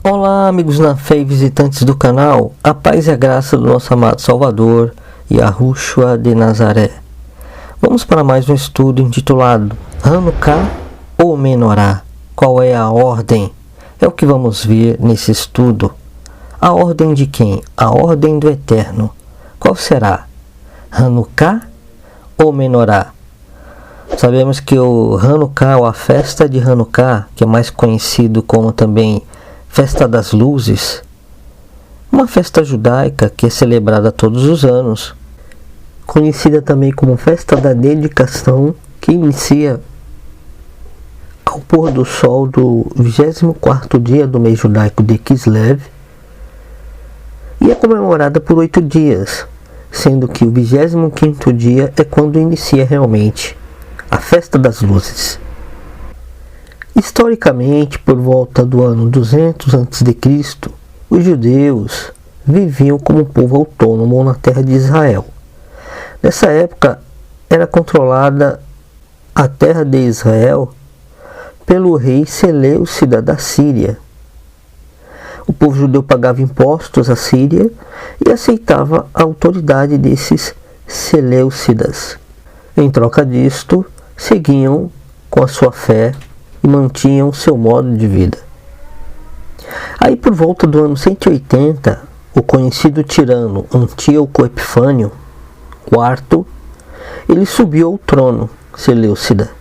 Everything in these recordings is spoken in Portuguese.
Olá, amigos na fé e visitantes do canal, a paz e a graça do nosso amado Salvador, Yahushua de Nazaré. Vamos para mais um estudo intitulado Hanukkah ou Menorá? Qual é a ordem? É o que vamos ver nesse estudo. A ordem de quem? A ordem do Eterno. Qual será? Hanukkah ou Menorá? Sabemos que o Hanukkah, ou a festa de Hanukkah, que é mais conhecido como também Festa das Luzes, uma festa judaica que é celebrada todos os anos, conhecida também como Festa da Dedicação, que inicia ao pôr do sol do 24º dia do mês judaico de Kislev e é comemorada por 8 dias, sendo que o 25º dia é quando inicia realmente a Festa das Luzes. Historicamente, por volta do ano 200 a.C., os judeus viviam como um povo autônomo na terra de Israel. Nessa época, era controlada a terra de Israel pelo rei Seleucida da Síria. O povo judeu pagava impostos à Síria e aceitava a autoridade desses Seleucidas. Em troca disto, seguiam com a sua fé e mantinham seu modo de vida. Aí por volta do ano 180, o conhecido tirano Antíoco Epifânio IV, ele subiu ao trono Seleucida,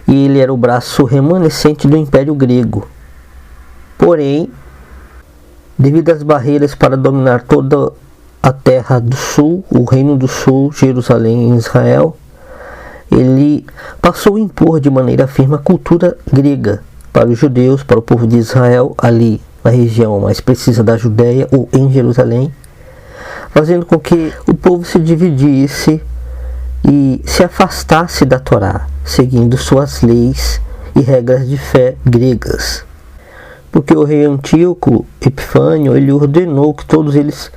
e ele era o braço remanescente do Império Grego. Porém, devido às barreiras para dominar toda a terra do sul, o reino do sul, Jerusalém e Israel, ele passou a impor de maneira firme a cultura grega para os judeus, para o povo de Israel, ali na região mais precisa da Judéia ou em Jerusalém, fazendo com que o povo se dividisse e se afastasse da Torá, seguindo suas leis e regras de fé gregas. Porque o rei Antíoco Epifânio, ele ordenou que todos eles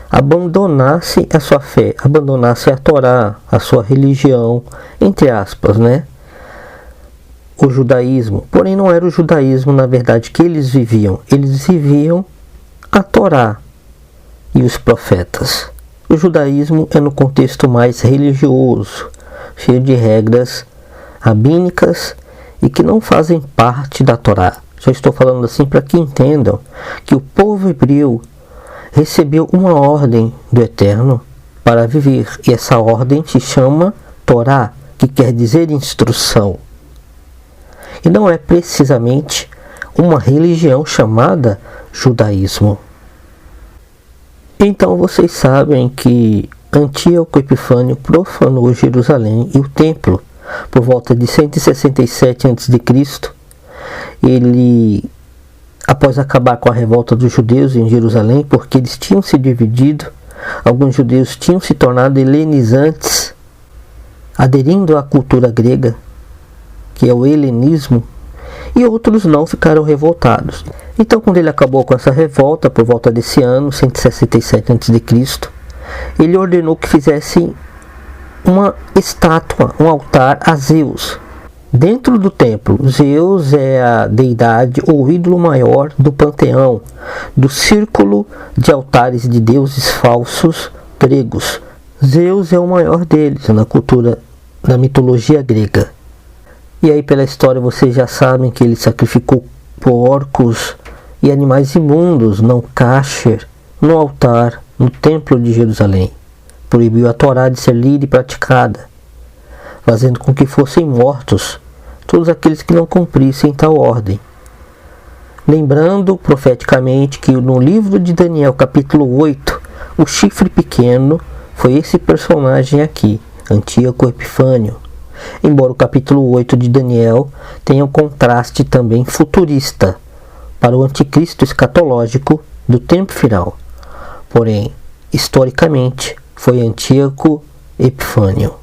abandonassem a sua fé, abandonassem a Torá, a sua religião, entre aspas, o judaísmo. Porém, não era o judaísmo, na verdade, que eles viviam a Torá e os profetas. O judaísmo é no contexto mais religioso, cheio de regras rabínicas e que não fazem parte da Torá. Já estou falando assim para que entendam que o povo hebreu recebeu uma ordem do Eterno para viver, e essa ordem se chama Torá, que quer dizer instrução. E não é precisamente uma religião chamada judaísmo. Então vocês sabem que Antíoco Epifânio profanou Jerusalém e o templo por volta de 167 a.C. Ele, após acabar com a revolta dos judeus em Jerusalém, porque eles tinham se dividido, alguns judeus tinham se tornado helenizantes, aderindo à cultura grega, que é o helenismo, e outros não, ficaram revoltados. Então, quando ele acabou com essa revolta, por volta desse ano, 167 a.C., ele ordenou que fizessem uma estátua, um altar a Zeus, dentro do templo. Zeus é a deidade ou ídolo maior do panteão, do círculo de altares de deuses falsos gregos. Zeus é o maior deles na cultura da mitologia grega. E aí pela história vocês já sabem que ele sacrificou porcos e animais imundos, não kasher, no altar, no templo de Jerusalém. Proibiu a Torá de ser lida e praticada, fazendo com que fossem mortos todos aqueles que não cumprissem tal ordem. Lembrando profeticamente que no livro de Daniel, capítulo 8, o chifre pequeno foi esse personagem aqui, Antíoco Epifânio. Embora o capítulo 8 de Daniel tenha um contraste também futurista para o anticristo escatológico do tempo final. Porém, historicamente, foi Antíoco Epifânio,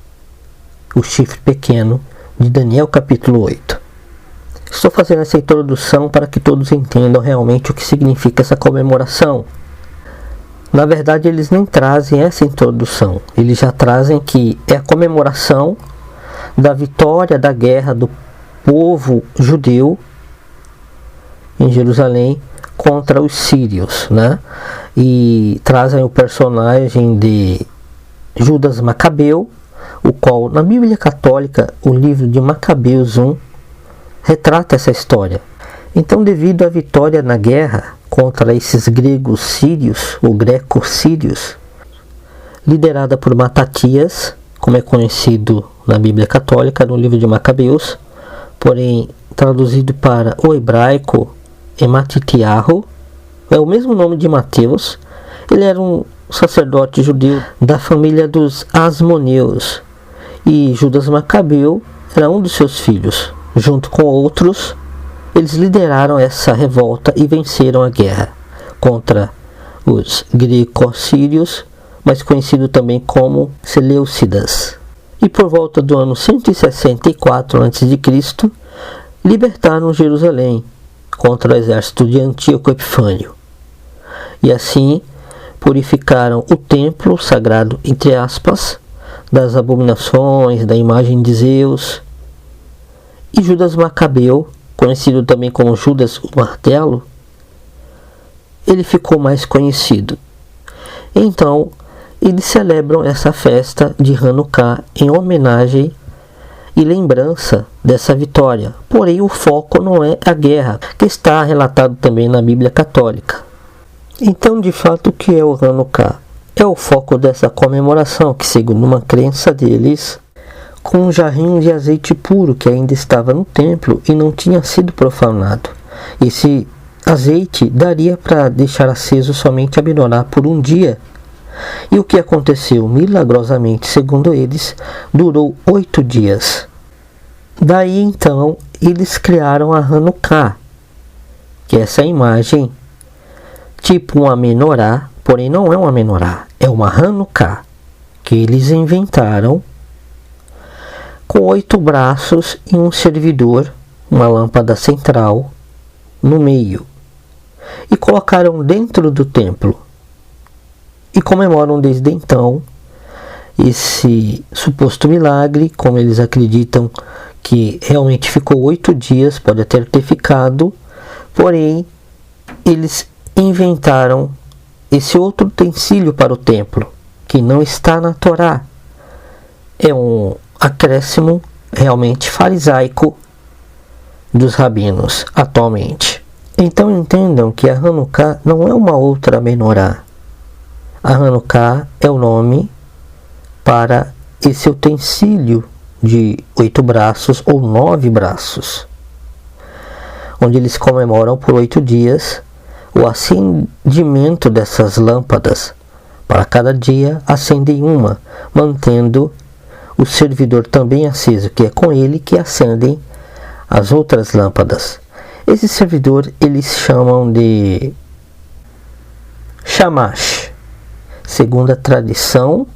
o chifre pequeno de Daniel capítulo 8. Estou fazendo essa introdução para que todos entendam realmente o que significa essa comemoração. Na verdade, eles nem trazem essa introdução, eles já trazem que é a comemoração da vitória da guerra do povo judeu em Jerusalém contra os sírios, né? E trazem o personagem de Judas Macabeu, o qual na Bíblia Católica, o livro de Macabeus 1, retrata essa história. Então, devido à vitória na guerra contra esses gregos sírios, ou greco-sírios, liderada por Matatias, como é conhecido na Bíblia Católica, no livro de Macabeus, porém traduzido para o hebraico Matitiahu, é o mesmo nome de Mateus. Ele era um sacerdote judeu da família dos Asmoneus, e Judas Macabeu era um dos seus filhos. Junto com outros, eles lideraram essa revolta e venceram a guerra contra os greco-sírios, mais conhecido também como Seleucidas. E por volta do ano 164 a.C., libertaram Jerusalém contra o exército de Antíoco Epifânio. E assim purificaram o templo sagrado, entre aspas, das abominações, da imagem de Zeus. E Judas Macabeu, conhecido também como Judas o Martelo, ele ficou mais conhecido. Então, eles celebram essa festa de Hanukkah em homenagem e lembrança dessa vitória. Porém, o foco não é a guerra, que está relatado também na Bíblia Católica. Então, de fato, o que é o Hanukkah? É o foco dessa comemoração, que, segundo uma crença deles, com um jarrinho de azeite puro que ainda estava no templo e não tinha sido profanado. Esse azeite daria para deixar aceso somente a menorá por um dia. E o que aconteceu? Milagrosamente, segundo eles, durou 8 dias. Daí então, eles criaram a Hanukkah, que é essa imagem, tipo uma menorá, porém não é uma menorá, é uma Hanukkah, que eles inventaram, com 8 braços e um servidor, uma lâmpada central, no meio. E colocaram dentro do templo. E comemoram desde então esse suposto milagre, como eles acreditam que realmente ficou 8 dias, pode até ter ficado, porém eles inventaram esse outro utensílio para o templo, que não está na Torá. É um acréscimo realmente farisaico dos rabinos atualmente. Então entendam que a Hanukkah não é uma outra menorá. A Hanukkah é o nome para esse utensílio de 8 braços ou 9 braços, onde eles comemoram por 8 dias o acendimento dessas lâmpadas. Para cada dia acendem uma, mantendo o servidor também aceso, que é com ele que acendem as outras lâmpadas. Esse servidor eles chamam de Shamash, segundo a tradição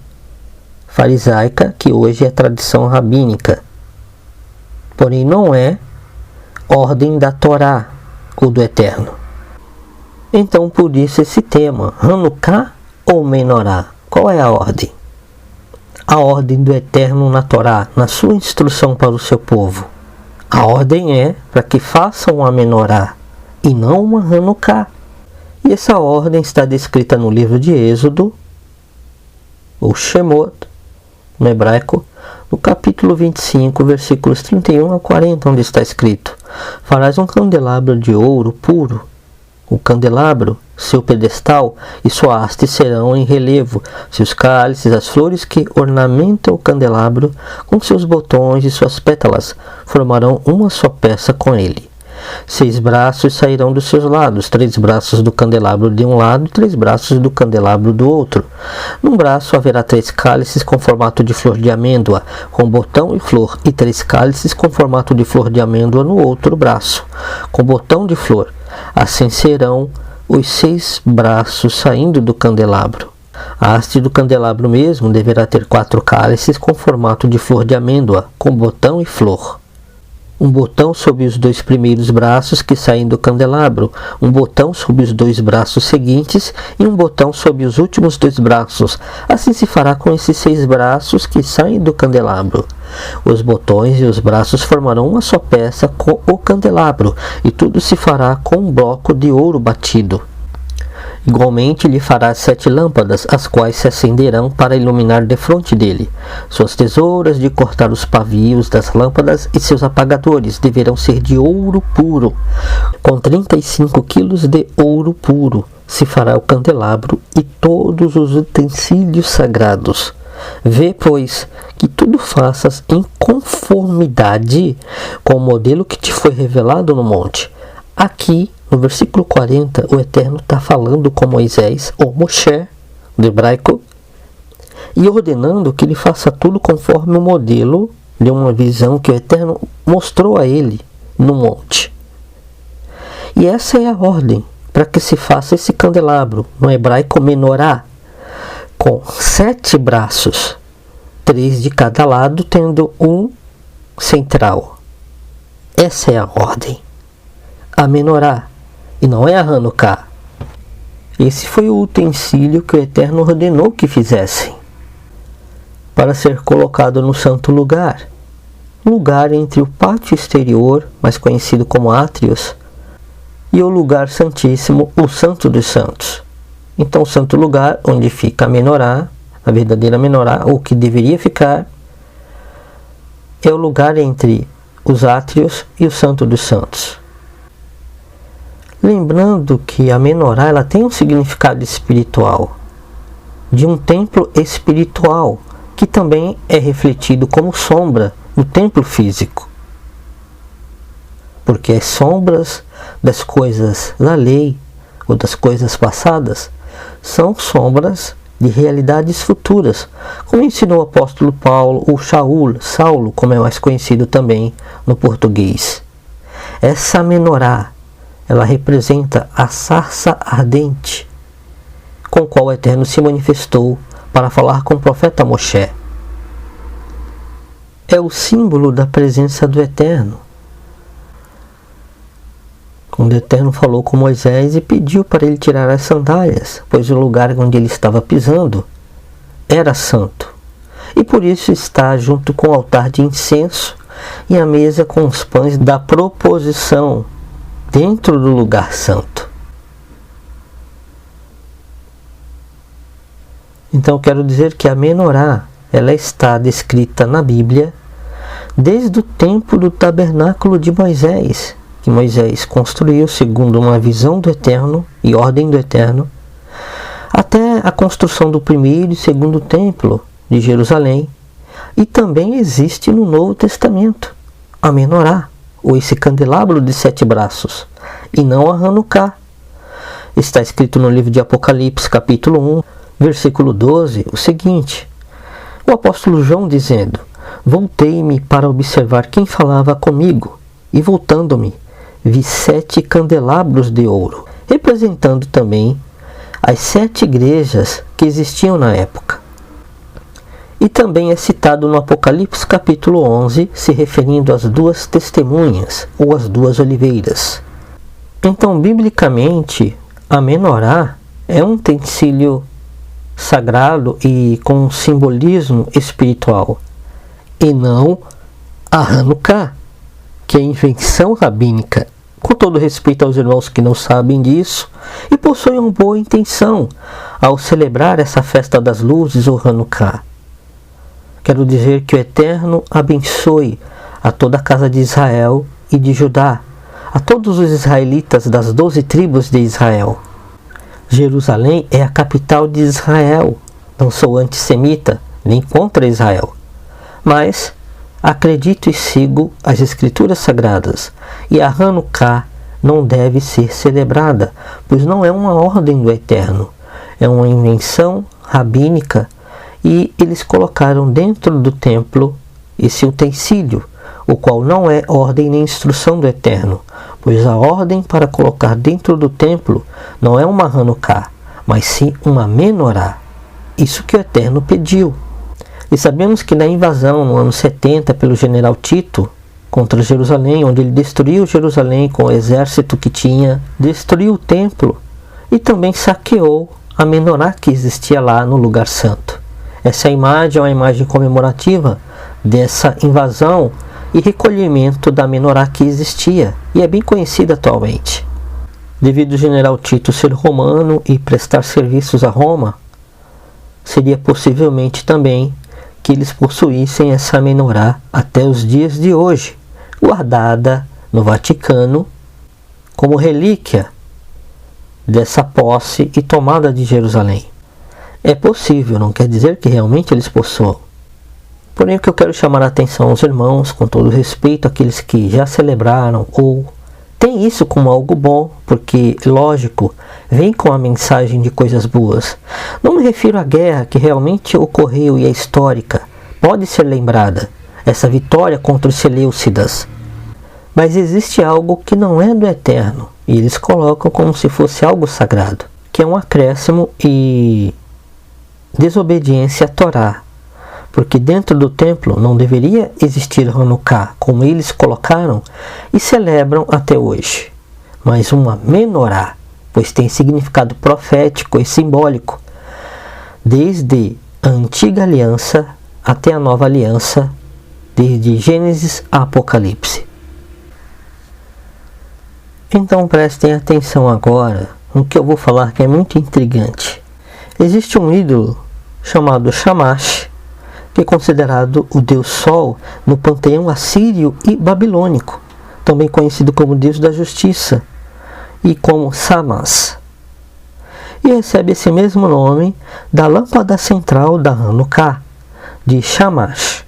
farisaica, que hoje é tradição rabínica, porém não é ordem da Torá ou do Eterno. Então, por isso esse tema, Hanukkah ou Menorá, qual é a ordem? A ordem do Eterno na Torá, na sua instrução para o seu povo. A ordem é para que façam a Menorá e não uma Hanukkah. E essa ordem está descrita no livro de Êxodo, ou Shemot, no hebraico, no capítulo 25, versículos 31 a 40, onde está escrito: farás um candelabro de ouro puro. O candelabro, seu pedestal e sua haste serão em relevo, seus cálices, as flores que ornamentam o candelabro, com seus botões e suas pétalas, formarão uma só peça com ele. 6 braços sairão dos seus lados, 3 braços do candelabro de um lado e 3 braços do candelabro do outro. Num braço haverá 3 cálices com formato de flor de amêndoa, com botão e flor, e 3 cálices com formato de flor de amêndoa no outro braço, com botão de flor. Assim serão os 6 braços saindo do candelabro. A haste do candelabro mesmo deverá ter 4 cálices com formato de flor de amêndoa, com botão e flor. um botão sob os 2 primeiros braços que saem do candelabro, um botão sob os 2 braços seguintes e um botão sob os últimos 2 braços. Assim se fará com esses 6 braços que saem do candelabro. Os botões e os braços formarão uma só peça com o candelabro, e tudo se fará com um bloco de ouro batido. Igualmente lhe fará 7 lâmpadas, as quais se acenderão para iluminar defronte dele. Suas tesouras de cortar os pavios das lâmpadas e seus apagadores deverão ser de ouro puro. Com 35 quilos de ouro puro se fará o candelabro e todos os utensílios sagrados. Vê, pois, que tudo faças em conformidade com o modelo que te foi revelado no monte. Aqui, no versículo 40, o Eterno está falando com Moisés, ou Moshe, do hebraico, e ordenando que ele faça tudo conforme o modelo de uma visão que o Eterno mostrou a ele no monte. E essa é a ordem para que se faça esse candelabro, no hebraico menorá, com 7 braços, 3 de cada lado, tendo um central. Essa é a ordem. A menorá, e não é a Hanukkah. Esse foi o utensílio que o Eterno ordenou que fizessem, para ser colocado no santo lugar, lugar entre o pátio exterior, mais conhecido como átrios, e o lugar santíssimo, o santo dos santos. Então o santo lugar, onde fica a menorá, a verdadeira menorá, ou que deveria ficar, é o lugar entre os átrios e o santo dos santos. Lembrando que a menorá ela tem um significado espiritual, de um templo espiritual, que também é refletido como sombra no templo físico. Porque as sombras das coisas da lei, ou das coisas passadas, são sombras de realidades futuras, como ensinou o apóstolo Paulo, ou Saulo, como é mais conhecido também no português. Essa menorá, ela representa a sarça ardente, com qual o Eterno se manifestou para falar com o profeta Moshe. É o símbolo da presença do Eterno. Quando o Eterno falou com Moisés e pediu para ele tirar as sandálias, pois o lugar onde ele estava pisando era santo. E por isso está junto com o altar de incenso e a mesa com os pães da proposição, dentro do lugar santo. Então quero dizer que a menorá, ela está descrita na Bíblia desde o tempo do tabernáculo de Moisés, que Moisés construiu segundo uma visão do Eterno e ordem do Eterno, até a construção do primeiro e segundo templo de Jerusalém, e também existe no Novo Testamento a menorá, ou esse candelabro de 7 braços, e não a Hanukkah. Está escrito no livro de Apocalipse, capítulo 1, versículo 12, o seguinte: o apóstolo João dizendo: voltei-me para observar quem falava comigo, e voltando-me, vi 7 candelabros de ouro, representando também as 7 igrejas que existiam na época. E também é citado no Apocalipse capítulo 11, se referindo às 2 testemunhas, ou às 2 oliveiras. Então, biblicamente, a menorá é um utensílio sagrado e com um simbolismo espiritual, e não a Hanukkah, que é invenção rabínica. Com todo respeito aos irmãos que não sabem disso e possuem uma boa intenção ao celebrar essa festa das luzes ou Hanukkah. Quero dizer que o Eterno abençoe a toda a casa de Israel e de Judá, a todos os israelitas das 12 tribos de Israel. Jerusalém é a capital de Israel. Não sou antissemita, nem contra Israel, mas acredito e sigo as Escrituras Sagradas, e a Hanukkah não deve ser celebrada, pois não é uma ordem do Eterno, é uma invenção rabínica, e eles colocaram dentro do templo esse utensílio, o qual não é ordem nem instrução do Eterno, pois a ordem para colocar dentro do templo não é uma Hanukkah, mas sim uma menorá. Isso que o Eterno pediu. E sabemos que na invasão no ano 70 pelo general Tito, contra Jerusalém, onde ele destruiu Jerusalém com o exército que tinha, destruiu o templo e também saqueou a menorá que existia lá no lugar santo. Essa imagem é uma imagem comemorativa dessa invasão e recolhimento da menorá que existia, e é bem conhecida atualmente. Devido ao general Tito ser romano e prestar serviços a Roma, seria possivelmente também que eles possuíssem essa menorá até os dias de hoje, guardada no Vaticano como relíquia dessa posse e tomada de Jerusalém. É possível, não quer dizer que realmente eles possuam. Porém, o que eu quero chamar a atenção aos irmãos, com todo respeito àqueles que já celebraram ou têm isso como algo bom, porque, lógico, vem com a mensagem de coisas boas. Não me refiro à guerra que realmente ocorreu e é histórica, pode ser lembrada, essa vitória contra os seleucidas. Mas existe algo que não é do eterno, e eles colocam como se fosse algo sagrado, que é um acréscimo e desobediência à Torá. Porque dentro do templo não deveria existir Hanukkah, como eles colocaram e celebram até hoje, mas uma menorá, pois tem significado profético e simbólico, desde a antiga aliança até a nova aliança, desde Gênesis a Apocalipse. Então prestem atenção agora no que eu vou falar, que é muito intrigante. Existe um ídolo chamado Shamash, que é considerado o deus Sol no panteão assírio e babilônico, também conhecido como deus da justiça e como Samas. E recebe esse mesmo nome da lâmpada central da Hanukkah, de Shamash.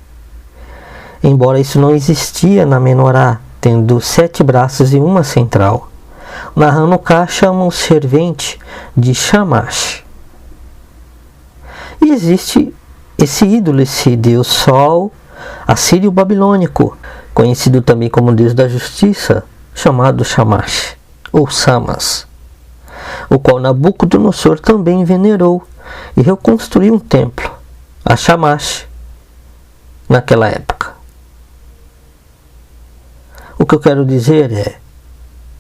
Embora isso não existia na menorá, tendo 7 braços e uma central. Na Hanukkah chamam o servente de Shamash. E existe esse ídolo, esse deus Sol, assírio babilônico, conhecido também como deus da justiça, chamado Shamash, ou Samas, o qual Nabucodonosor também venerou e reconstruiu um templo, a Shamash, naquela época. O que eu quero dizer é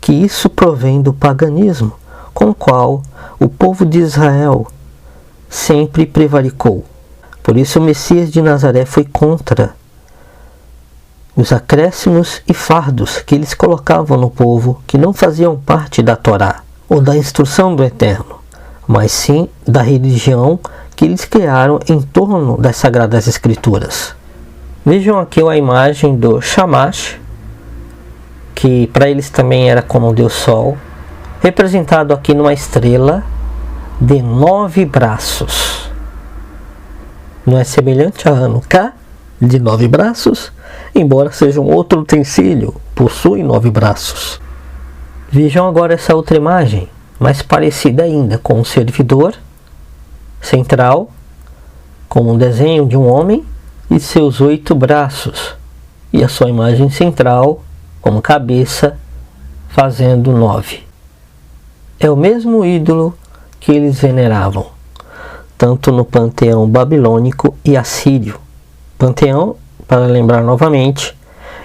que isso provém do paganismo, com o qual o povo de Israel sempre prevaricou. Por isso o Messias de Nazaré foi contra os acréscimos e fardos que eles colocavam no povo, que não faziam parte da Torá ou da instrução do Eterno, mas sim da religião que eles criaram em torno das Sagradas Escrituras. Vejam aqui a imagem do Shamash, que para eles também era como o Deus Sol, representado aqui numa estrela de 9 braços. Não é semelhante a Hanukkah, de 9 braços, embora seja um outro utensílio, possui 9 braços. Vejam agora essa outra imagem, mais parecida ainda, com um servidor central, com um desenho de um homem e seus 8 braços, e a sua imagem central como cabeça, fazendo 9. É o mesmo ídolo que eles veneravam, tanto no panteão babilônico e assírio. Panteão, para lembrar novamente,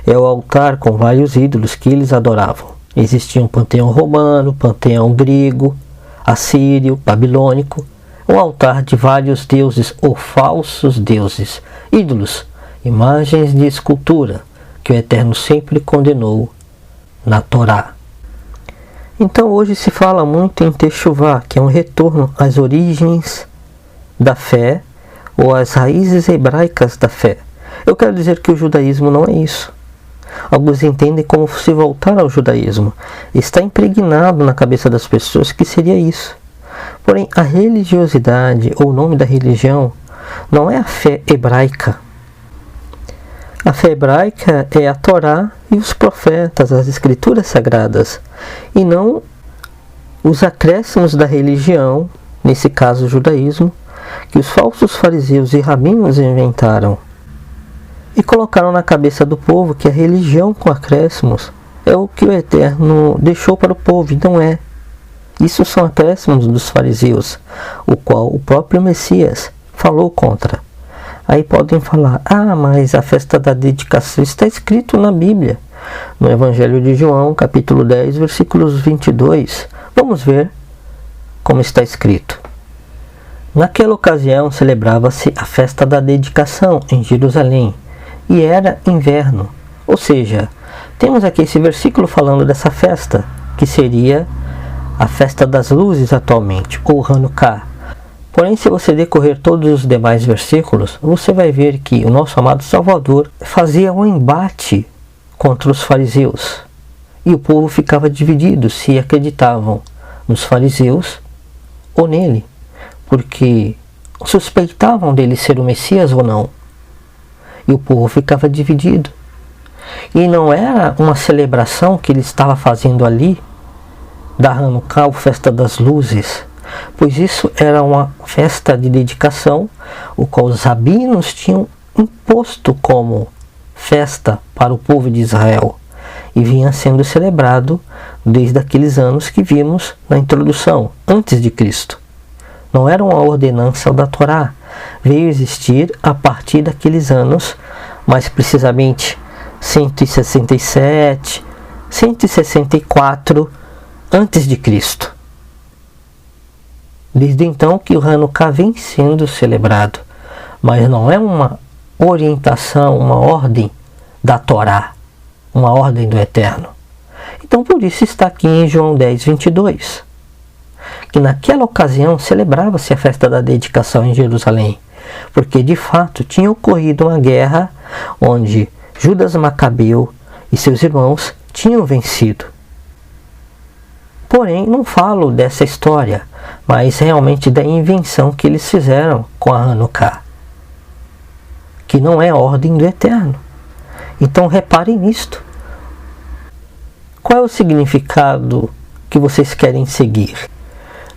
é o altar com vários ídolos que eles adoravam. Existia um panteão romano, panteão grego, assírio, babilônico, um altar de vários deuses ou falsos deuses, ídolos, imagens de escultura, que o Eterno sempre condenou na Torá. Então hoje se fala muito em Techuvá, que é um retorno às origens da fé ou às raízes hebraicas da fé. Eu quero dizer que o judaísmo não é isso. Alguns entendem como se voltar ao judaísmo. Está impregnado na cabeça das pessoas que seria isso. Porém, a religiosidade, ou o nome da religião, não é a fé hebraica. A fé hebraica é a Torá e os profetas, as escrituras sagradas, e não os acréscimos da religião, nesse caso o judaísmo, que os falsos fariseus e rabinos inventaram e colocaram na cabeça do povo que a religião com acréscimos é o que o Eterno deixou para o povo, e não é. Isso são acréscimos dos fariseus, o qual o próprio Messias falou contra. Aí podem falar, mas a festa da dedicação está escrito na Bíblia. No Evangelho de João, capítulo 10, versículos 22, vamos ver como está escrito. Naquela ocasião celebrava-se a festa da dedicação em Jerusalém, e era inverno. Ou seja, temos aqui esse versículo falando dessa festa, que seria a festa das luzes atualmente, ou Hanukkah. Porém, se você decorrer todos os demais versículos, você vai ver que o nosso amado Salvador fazia um embate contra os fariseus. E o povo ficava dividido se acreditavam nos fariseus ou nele, porque suspeitavam dele ser o Messias ou não. E o povo ficava dividido. E não era uma celebração que ele estava fazendo ali, da Hanukkah, ou Festa das Luzes, pois isso era uma festa de dedicação, o qual os rabinos tinham imposto como festa para o povo de Israel, e vinha sendo celebrado desde aqueles anos que vimos na introdução, antes de Cristo. Não era uma ordenança da Torá, veio existir a partir daqueles anos, mais precisamente 167, 164 antes de Cristo. Desde então que o Hanukkah vem sendo celebrado, mas não é uma orientação, uma ordem da Torá, uma ordem do Eterno. Então por isso está aqui em João 10, 22, que naquela ocasião celebrava-se a festa da dedicação em Jerusalém, porque de fato tinha ocorrido uma guerra onde Judas Macabeu e seus irmãos tinham vencido. Porém, não falo dessa história, mas realmente da invenção que eles fizeram com a Hanukkah, que não é a ordem do Eterno. Então reparem nisto. Qual é o significado que vocês querem seguir?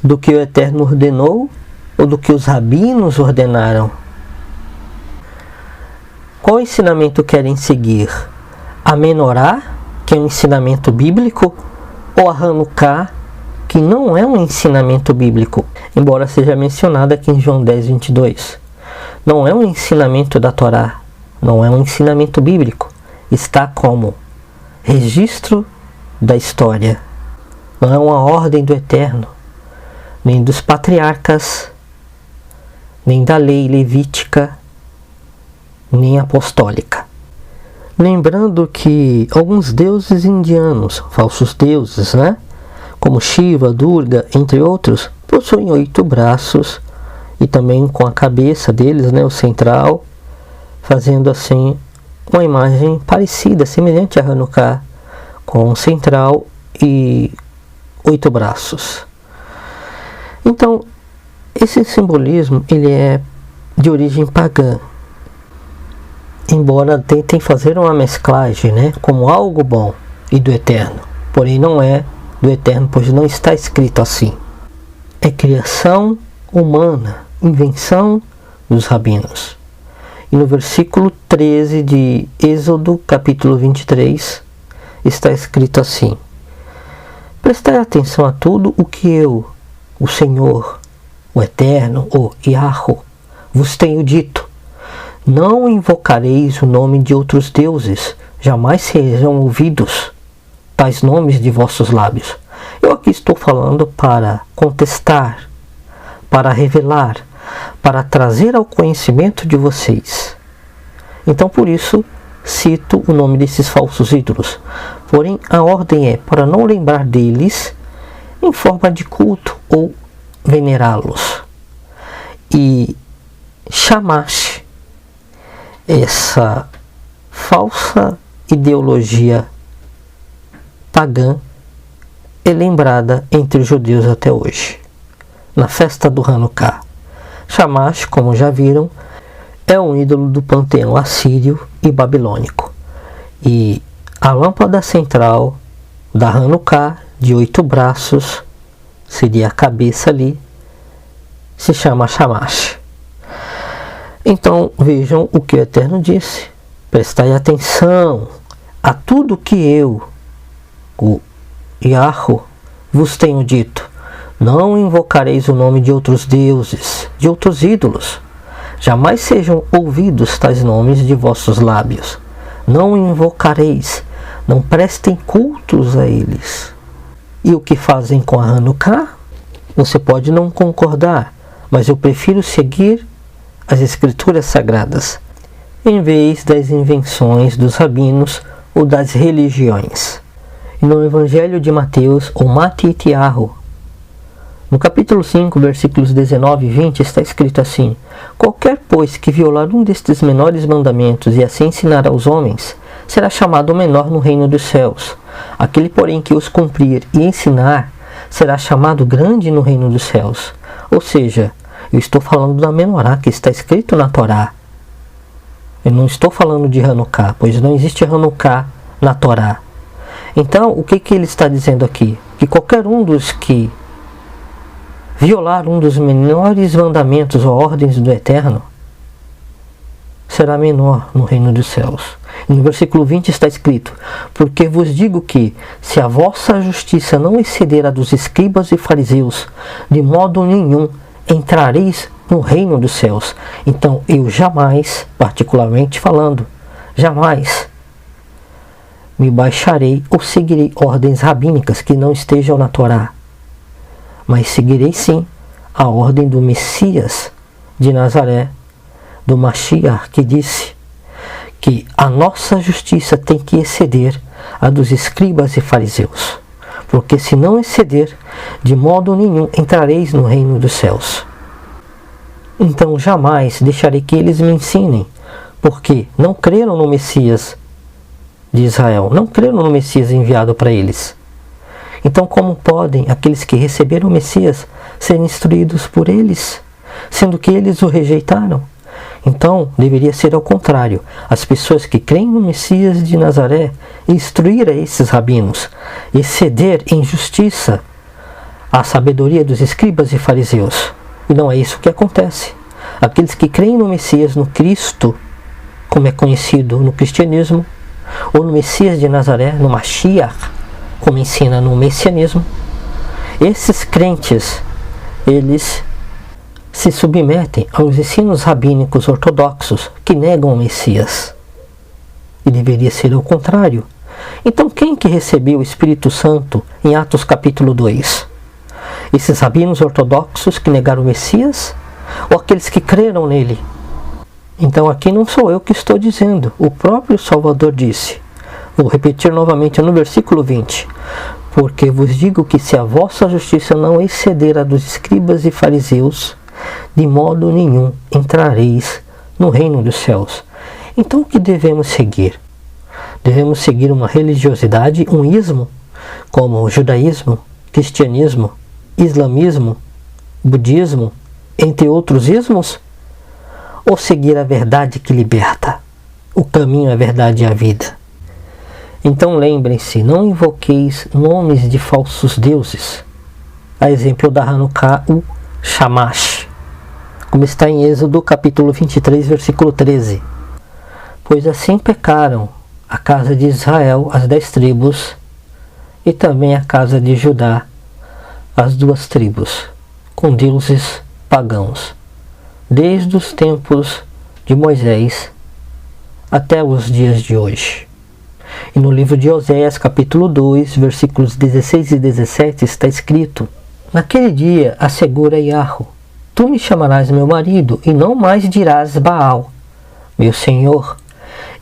Do que o Eterno ordenou ou do que os rabinos ordenaram? Qual ensinamento querem seguir? A Menorá, que é um ensinamento bíblico, ou a Hanukkah, que não é um ensinamento bíblico, embora seja mencionado aqui em João 10, 22. Não é um ensinamento da Torá, não é um ensinamento bíblico, está como registro da história. Não é uma ordem do Eterno, nem dos patriarcas, nem da lei levítica, nem apostólica. Lembrando que alguns deuses indianos, falsos deuses, como Shiva, Durga, entre outros, possuem 8 braços e também com a cabeça deles, o central, fazendo assim uma imagem parecida, semelhante a Hanukkah, com central e 8 braços. Então, esse simbolismo ele é de origem pagã, embora tentem fazer uma mesclagem, como algo bom e do Eterno, porém não é do Eterno, pois não está escrito assim. É criação humana, invenção dos rabinos. E no versículo 13 de Êxodo, capítulo 23, está escrito assim: prestai atenção a tudo o que eu, o Senhor, o Eterno, o Yahweh, vos tenho dito. Não invocareis o nome de outros deuses, jamais sejam ouvidos tais nomes de vossos lábios. Eu aqui estou falando para contestar, para revelar, para trazer ao conhecimento de vocês. Então por isso cito o nome desses falsos ídolos. Porém a ordem é para não lembrar deles em forma de culto ou venerá-los. E Shamash, essa falsa ideologia pagã, é lembrada entre os judeus até hoje, na festa do Hanukkah. Shamash, como já viram, é um ídolo do panteão assírio e babilônico. E a lâmpada central da Hanukkah, de 8 braços, seria a cabeça ali, se chama Shamash. Então vejam o que o Eterno disse: prestai atenção a tudo que eu, o Yahweh, vos tenho dito. Não invocareis o nome de outros deuses, de outros ídolos. Jamais sejam ouvidos tais nomes de vossos lábios. Não invocareis, não prestem cultos a eles. E o que fazem com a Hanukkah? Você pode não concordar, mas eu prefiro seguir as escrituras sagradas, em vez das invenções dos rabinos ou das religiões. E no Evangelho de Mateus, ou Matitiahu, no capítulo 5, versículos 19 e 20, está escrito assim: qualquer, pois, que violar um destes menores mandamentos e assim ensinar aos homens, será chamado menor no reino dos céus. Aquele, porém, que os cumprir e ensinar, será chamado grande no reino dos céus. Ou seja, eu estou falando da menorá, que está escrito na Torá. Eu não estou falando de Hanukkah, pois não existe Hanukkah na Torá. Então, o que ele está dizendo aqui? Que qualquer um dos que violar um dos menores mandamentos ou ordens do Eterno será menor no reino dos céus. E no versículo 20 está escrito: porque vos digo que, se a vossa justiça não exceder a dos escribas e fariseus, de modo nenhum entrareis no reino dos céus. Então eu jamais, particularmente falando, jamais me baixarei ou seguirei ordens rabínicas que não estejam na Torá, mas seguirei sim a ordem do Messias de Nazaré, do Mashiach, que disse que a nossa justiça tem que exceder a dos escribas e fariseus, porque se não exceder, de modo nenhum entrareis no reino dos céus. Então jamais deixarei que eles me ensinem, porque não creram no Messias de Israel, não creram no Messias enviado para eles. Então como podem aqueles que receberam o Messias ser instruídos por eles, sendo que eles o rejeitaram? Então deveria ser ao contrário, as pessoas que creem no Messias de Nazaré instruir a esses rabinos, exceder em justiça a sabedoria dos escribas e fariseus. E não é isso que acontece. Aqueles que creem no Messias, no Cristo, como é conhecido no cristianismo, ou no Messias de Nazaré, no Mashiach, como ensina no messianismo, esses crentes, eles se submetem aos ensinos rabínicos ortodoxos que negam o Messias. E deveria ser o contrário. Então quem que recebeu o Espírito Santo em Atos capítulo 2? Esses rabinos ortodoxos que negaram o Messias? Ou aqueles que creram nele? Então aqui não sou eu que estou dizendo, o próprio Salvador disse. Vou repetir novamente no versículo 20. Porque vos digo que se a vossa justiça não exceder a dos escribas e fariseus, de modo nenhum entrareis no reino dos céus. Então o que devemos seguir? Devemos seguir uma religiosidade, um ismo, como o judaísmo, cristianismo, islamismo, budismo, entre outros ismos? Ou seguir a verdade que liberta, o caminho, a verdade e a vida? Então lembrem-se, não invoqueis nomes de falsos deuses, a exemplo da Hanukkah, o Shamash, como está em Êxodo capítulo 23, versículo 13. Pois assim pecaram a casa de Israel, as 10 tribos, e também a casa de Judá, as 2 tribos, com deuses pagãos, desde os tempos de Moisés até os dias de hoje. E no livro de Oséias, capítulo 2, versículos 16 e 17, está escrito: naquele dia assegura Yahweh, tu me chamarás meu marido, e não mais dirás Baal, meu senhor.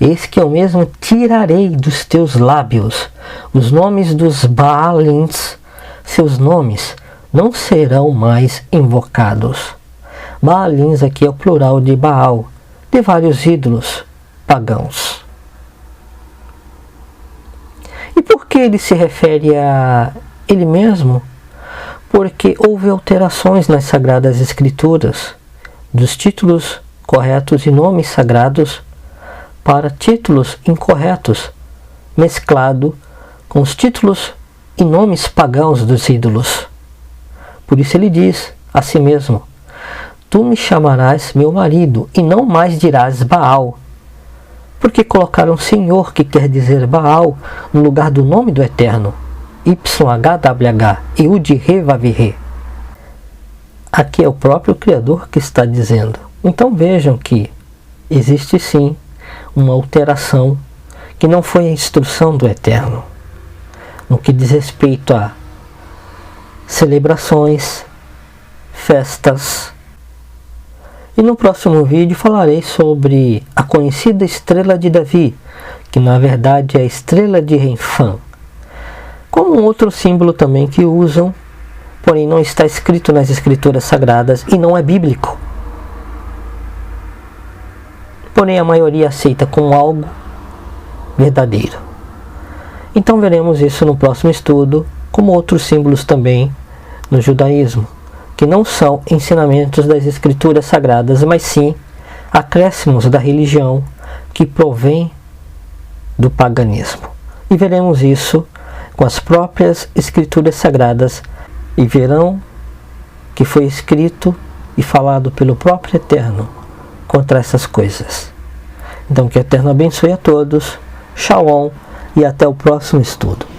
Eis que eu mesmo tirarei dos teus lábios os nomes dos Baalins, seus nomes não serão mais invocados. Baalins aqui é o plural de Baal, de vários ídolos pagãos. E por que ele se refere a ele mesmo? Porque houve alterações nas Sagradas Escrituras, dos títulos corretos e nomes sagrados para títulos incorretos, mesclado com os títulos e nomes pagãos dos ídolos. Por isso ele diz a si mesmo: tu me chamarás meu marido, e não mais dirás Baal. Porque colocaram Senhor, que quer dizer Baal, no lugar do nome do Eterno, YHWH, Yud-He-Vav-He. Aqui é o próprio Criador que está dizendo. Então vejam que existe sim uma alteração que não foi a instrução do Eterno, no que diz respeito a celebrações, festas. E no próximo vídeo falarei sobre a conhecida estrela de Davi, que na verdade é a estrela de Renfã, como um outro símbolo também que usam, porém não está escrito nas escrituras sagradas e não é bíblico. Porém a maioria aceita como algo verdadeiro. Então veremos isso no próximo estudo, como outros símbolos também no judaísmo, que não são ensinamentos das escrituras sagradas, mas sim acréscimos da religião que provém do paganismo. E veremos isso com as próprias escrituras sagradas e verão que foi escrito e falado pelo próprio Eterno contra essas coisas. Então que o Eterno abençoe a todos, Shalom e até o próximo estudo.